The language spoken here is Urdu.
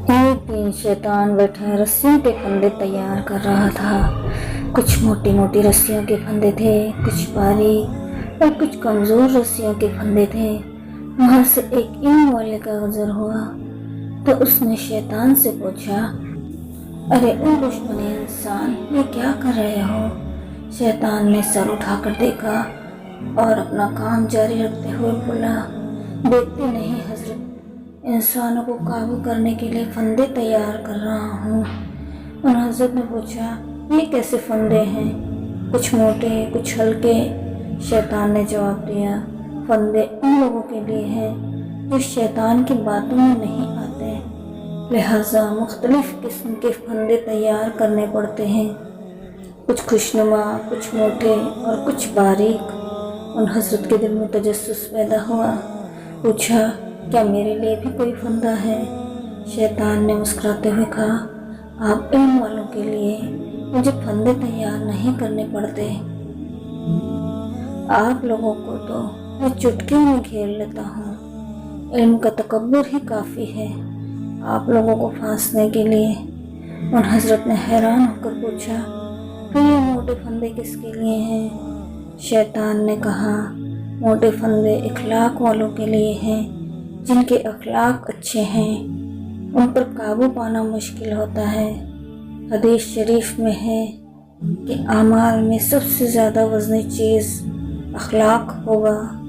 ایک دن شیطان بیٹھا رسیوں کے پھندے تیار کر رہا تھا۔ کچھ موٹی موٹی رسیوں کے پھندے تھے، کچھ باریک اور کچھ کمزور رسیوں کے پھندے تھے۔ وہاں سے ایک علم والے کا گزر ہوا تو اس نے شیطان سے پوچھا، ارے او دشمن انسان، یہ کیا کر رہے ہو؟ شیطان نے سر اٹھا کر دیکھا اور اپنا کام جاری رکھتے ہوئے بولا، دیکھتے نہیں حضرت، انسانوں کو قابو کرنے کے لیے پھندے تیار کر رہا ہوں۔ اور حضرت نے پوچھا، یہ کیسے پھندے ہیں؟ کچھ موٹے کچھ ہلکے۔ شیطان نے جواب دیا، پھندے ان لوگوں کے لیے ہیں جو شیطان کی باتوں میں نہیں آتے، لہٰذا مختلف قسم کے پھندے تیار کرنے پڑتے ہیں، کچھ خوشنما، کچھ موٹے اور کچھ باریک۔ ان حضرت کے دل میں تجسس پیدا ہوا، پوچھا، کیا میرے لیے بھی کوئی پھندا ہے؟ شیطان نے مسکراتے ہوئے کہا، آپ علم والوں کے لیے مجھے پھندے تیار نہیں کرنے پڑتے، آپ لوگوں کو تو میں چٹکی میں گھیر لیتا ہوں، علم کا تکبر ہی کافی ہے آپ لوگوں کو پھانسنے کے لیے۔ ان حضرت نے حیران ہو کر پوچھا، پھر یہ موٹے پھندے کس کے لیے ہیں؟ شیطان نے کہا، موٹے پھندے اخلاق والوں کے لیے ہیں، جن کے اخلاق اچھے ہیں، ان پر قابو پانا مشکل ہوتا ہے۔ حدیث شریف میں ہے کہ اعمال میں سب سے زیادہ وزنی چیز اخلاق ہوگا۔